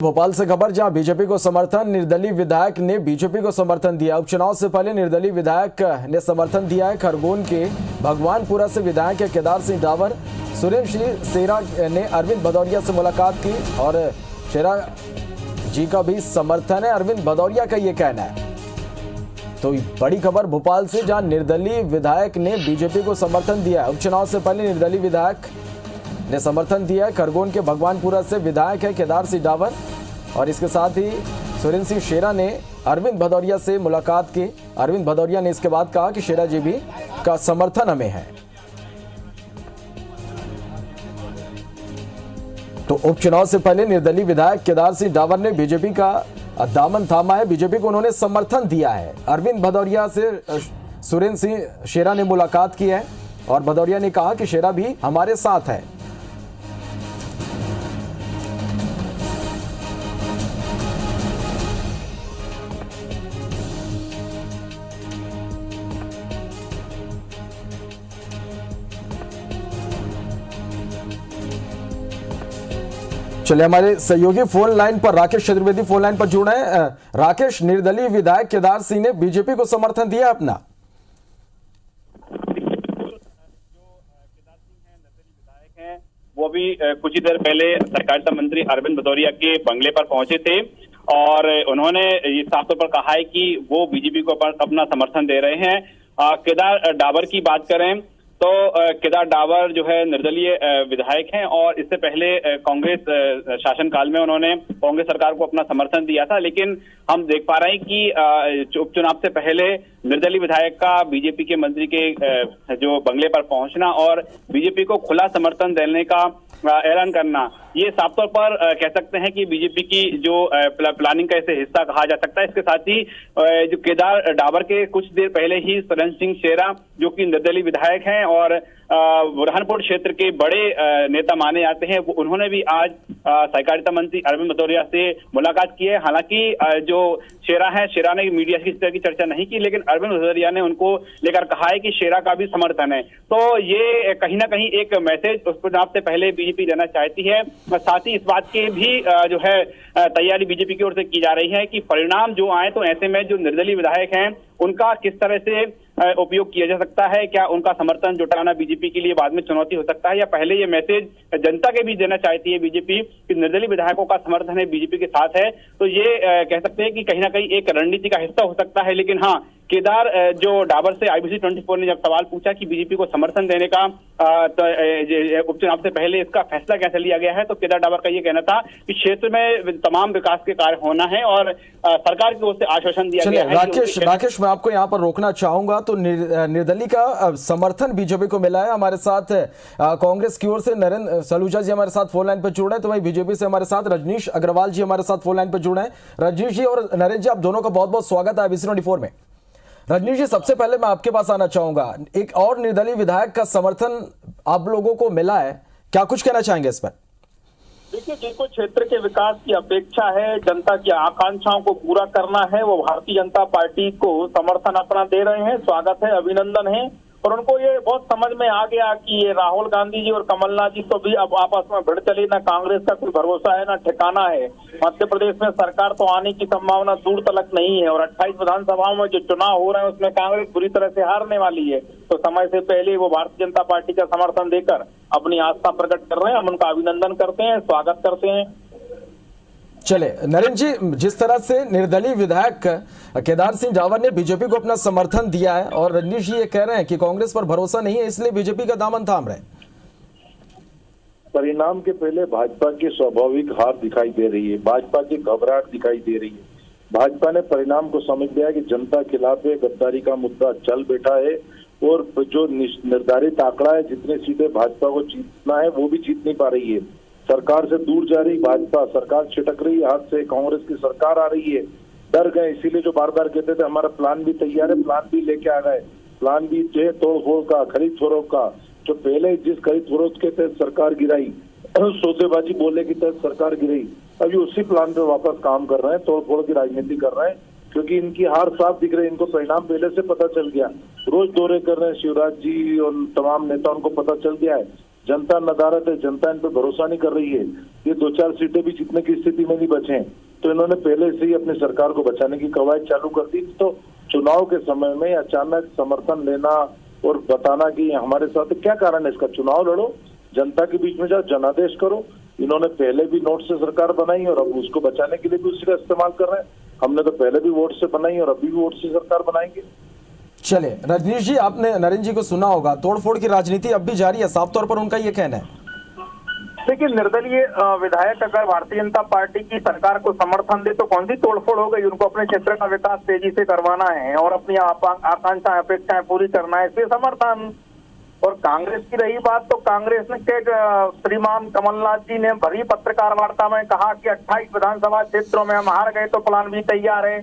भोपाल से खबर, जहां बीजेपी को समर्थन, निर्दलीय विधायक ने बीजेपी को समर्थन दिया। उपचुनाव से पहले निर्दलीय विधायक ने समर्थन दिया है। खरगोन के भगवानपुरा से विधायक केदार सिंह डावर, सुरेंद्र शेरा ने अरविंद भदौरिया से मुलाकात की और शेरा जी का भी समर्थन है। अरविंद भदौरिया का ये कहना है। तो बड़ी खबर भोपाल से, जहां निर्दलीय विधायक ने बीजेपी को समर्थन दिया है। उपचुनाव से पहले निर्दलीय विधायक ने समर्थन दिया है। खरगोन के भगवानपुरा से विधायक है केदार सिंह डावर और इसके साथ ही सुरेंद्र सिंह शेरा ने अरविंद भदौरिया से मुलाकात की। अरविंद भदौरिया ने इसके बाद कहा कि शेरा जी भी का समर्थन हमें है। तो उपचुनाव से पहले निर्दलीय विधायक केदार सिंह डावर ने बीजेपी का दामन थामा है। बीजेपी को उन्होंने समर्थन दिया है। अरविंद भदौरिया से सुरेंद्र सिंह शेरा ने मुलाकात की है और भदौरिया ने कहा कि शेरा भी हमारे साथ है। चलिए, हमारे सहयोगी फोन लाइन पर राकेश चतुर्वेदी फोन लाइन पर जुड़े हैं। राकेश, निर्दलीय विधायक केदार सिंह ने बीजेपी को समर्थन दिया अपना। जो केदार सिंह हैं, निर्दलीय विधायक हैं, वो भी कुछ ही देर पहले सहकारिता मंत्री अरविंद भदौरिया के बंगले पर पहुंचे थे और उन्होंने ये साफ तौर पर कहा है कि वो बीजेपी को अपना समर्थन दे रहे हैं। केदार डावर की बात करें तो केदार डावर जो है निर्दलीय विधायक हैं और इससे पहले कांग्रेस शासनकाल में उन्होंने कांग्रेस सरकार को अपना समर्थन दिया था। लेकिन हम देख पा रहे हैं कि उपचुनाव से पहले निर्दलीय विधायक का बीजेपी के मंत्री के जो बंगले पर पहुंचना और बीजेपी को खुला समर्थन देने का ऐलान करना, ये साफ तौर पर कह सकते हैं कि बीजेपी की जो प्लानिंग का इसे हिस्सा कहा जा सकता है। इसके साथ ही जो केदार डावर के कुछ देर पहले ही सुरेंद्र सिंह शेरा, जो कि निर्दलीय विधायक हैं और बुरहानपुर क्षेत्र के बड़े नेता माने जाते हैं, उन्होंने भी आज सहकारिता मंत्री अरविंद भदौरिया से मुलाकात की है। हालांकि जो शेरा है, शेरा ने मीडिया की इस तरह की चर्चा नहीं की, लेकिन अरविंद भदौरिया ने उनको लेकर कहा है कि शेरा का भी समर्थन है। तो ये कहीं ना कहीं एक मैसेज उपचुनाव से पहले बीजेपी देना चाहती है। साथ ही इस बात की भी जो है तैयारी बीजेपी की ओर से की जा रही है कि परिणाम जो आए तो ऐसे में जो निर्दलीय विधायक हैं उनका किस तरह से उपयोग किया जा सकता है। क्या उनका समर्थन जुटाना बीजेपी के लिए बाद में चुनौती हो सकता है, या पहले ये मैसेज जनता के बीच देना चाहती है बीजेपी कि निर्दलीय विधायकों का समर्थन है, बीजेपी के साथ है। तो ये कह सकते हैं कि कहीं ना कहीं एक रणनीति का हिस्सा हो सकता है। लेकिन हाँ, केदार जो डावर से IBC 24 ने जब सवाल पूछा कि बीजेपी को समर्थन देने का उपचुनाव से पहले इसका फैसला कैसे लिया गया है, तो केदार डावर का ये कहना था कि क्षेत्र में तमाम विकास के कार्य होना है और सरकार की ओर से आश्वासन दिया गया है। राकेश, मैं आपको यहाँ पर रोकना चाहूंगा। तो निर्दलीय का समर्थन बीजेपी को मिला है। हमारे साथ कांग्रेस की ओर से नरेंद्र सलूजा जी हमारे साथ फोन लाइन पर जुड़े हैं, तो वही बीजेपी से हमारे साथ रजनीश अग्रवाल जी हमारे साथ फोन लाइन पर जुड़े हैं। रजनीश जी और नरेंद्र जी, आप दोनों का बहुत बहुत स्वागत है IBC 24 में। रजनीश जी, सबसे पहले मैं आपके पास आना चाहूंगा, एक और निर्दलीय विधायक का समर्थन आप लोगों को मिला है, क्या कुछ कहना चाहेंगे इस पर? देखिए, जिनको क्षेत्र के विकास की अपेक्षा है, जनता की आकांक्षाओं को पूरा करना है, वो भारतीय जनता पार्टी को समर्थन अपना दे रहे हैं। स्वागत है, अभिनंदन है। और उनको ये बहुत समझ में आ गया कि ये राहुल गांधी जी और कमलनाथ जी तो भी अब आपस में भिड़ चले, ना कांग्रेस का कोई भरोसा है ना ठिकाना है। मध्य प्रदेश में सरकार तो आने की संभावना दूर तलक नहीं है और 28 विधानसभाओं में जो चुनाव हो रहे हैं उसमें कांग्रेस बुरी तरह से हारने वाली है। तो समय से पहले वो भारतीय जनता पार्टी का समर्थन देकर अपनी आस्था प्रकट कर रहे हैं। हम उनका अभिनंदन करते हैं, स्वागत करते हैं। चले नरेंद्र जी, जिस तरह से निर्दलीय विधायक केदार सिंह डावर ने बीजेपी को अपना समर्थन दिया है और रजनीश जी ये कह रहे हैं कि कांग्रेस पर भरोसा नहीं है, इसलिए बीजेपी का दामन थाम रहे। परिणाम के पहले भाजपा की स्वाभाविक हार दिखाई दे रही है, भाजपा की घबराहट दिखाई दे रही है। भाजपा ने परिणाम को समझ लिया कि जनता खिलाफ गद्दारी का मुद्दा चल बैठा है और जो निर्धारित आंकड़ा है, जितने सीटें भाजपा को जीतना है वो भी जीत नहीं पा रही है। सरकार से दूर जा रही भाजपा, सरकार छिटक रही हाथ से, कांग्रेस की सरकार आ रही है। डर गए, इसीलिए जो बार बार कहते थे हमारा प्लान भी तैयार है, प्लान भी लेके आ गए। प्लान भी जो तोड़ फोड़ का, खरीद फरोख्त का, जो पहले जिस खरीद फरोख्त के तहत सरकार गिराई, सौदेबाजी बोले की तहत सरकार गिराई, अभी उसी प्लान पे वापस काम कर रहे हैं, तोड़ फोड़ की राजनीति कर रहे हैं। क्योंकि इनकी हार साफ दिख रही है, इनको परिणाम पहले से पता चल गया। रोज दौरे कर रहे हैं शिवराज जी और तमाम नेता, उनको पता चल गया है। जनता नदारत है, जनता इन पे भरोसा नहीं कर रही है। ये 2-4 सीटें भी जीतने की स्थिति में नहीं बचे हैं, तो इन्होंने पहले से ही अपनी सरकार को बचाने की कवायद चालू कर दी। तो चुनाव के समय में अचानक समर्थन लेना और बताना कि हमारे साथ क्या कारण है इसका, चुनाव लड़ो, जनता के बीच में जाओ, जनादेश करो। इन्होंने पहले भी नोट से सरकार बनाई और अब उसको बचाने के लिए भी उसी का इस्तेमाल कर रहे हैं। हमने तो पहले भी वोट से बनाई और अभी भी वोट से सरकार बनाएंगे। चलिए रजनीश जी, आपने नरेंद्र जी को सुना होगा, तोड़फोड़ की राजनीति अब भी जारी है, साफ तौर पर उनका ये कहना है। देखिए, निर्दलीय विधायक अगर भारतीय जनता पार्टी की सरकार को समर्थन दे तो कौन सी तोड़फोड़ हो गई। उनको अपने क्षेत्र का विकास तेजी से करवाना है और अपनी आकांक्षाएं अपेक्षाएं पूरी करना है, इसलिए समर्थन। और कांग्रेस की रही बात, तो कांग्रेस ने श्रीमान कमलनाथ जी ने भरी पत्रकार वार्ता में कहा कि 28 विधानसभा क्षेत्रों में हम हार गए तो प्लान भी तैयार है।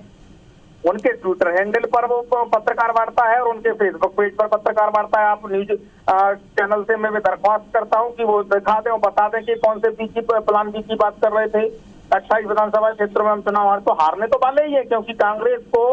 उनके ट्विटर हैंडल पर वो पत्रकार वार्ता है और उनके फेसबुक पेज पर पत्रकार वार्ता है। आप न्यूज चैनल से मैं दरख्वास्त करता हूं कि वो दिखा दें और बता दें कि कौन से प्लान बी की बात कर रहे थे। 28 विधानसभा क्षेत्रों में हम चुनाव हार, तो हारने तो वाले ही है, क्योंकि कांग्रेस को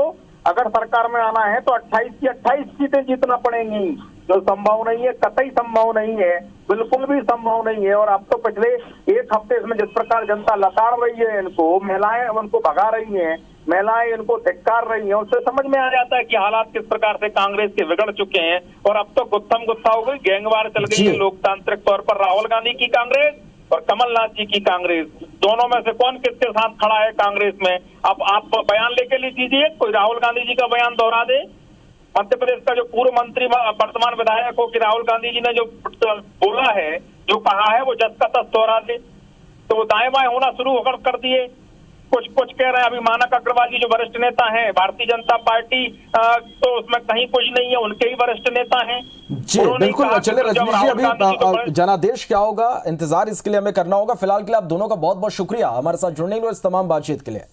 अगर सरकार में आना है तो 28 की 28 सीटें जीतना पड़ेंगी, जो संभव नहीं है, कतई संभव नहीं है, बिल्कुल भी संभव नहीं है। और अब तो पिछले एक हफ्ते में जिस प्रकार जनता लताड़ रही है इनको, महिलाएं उनको भगा रही हैं, महिलाएं इनको धिक्कार रही हैं, उससे समझ में आ जाता है कि हालात किस प्रकार से कांग्रेस के बिगड़ चुके हैं। और अब तो गुत्थम गुत्था हो गई, गैंगवार चल गई है लोकतांत्रिक तौर पर। राहुल गांधी की कांग्रेस और कमलनाथ जी की कांग्रेस, दोनों में से कौन किसके साथ खड़ा है कांग्रेस में? अब आप बयान लेके ले दीजिए, कोई राहुल गांधी जी का बयान दोहरा दे। मध्य प्रदेश का जो पूर्व मंत्री वर्तमान विधायक हो कि राहुल गांधी जी ने जो बोला है, जो कहा है, वो जस का तस दोहरा दे। तो वो दाएं बाएं होना शुरू होकर कर दिए। कुछ कह रहे हैं अभी मानक अग्रवाल जी जो वरिष्ठ नेता हैं भारतीय जनता पार्टी, तो उसमें कहीं कुछ नहीं है, उनके ही वरिष्ठ नेता हैं जी। बिल्कुल, चलिए रजनीश जी, अभी जनादेश क्या होगा, इंतजार इसके लिए हमें करना होगा। फिलहाल के लिए आप दोनों का बहुत बहुत शुक्रिया हमारे साथ जुड़ने के लिए, इस तमाम बातचीत के लिए।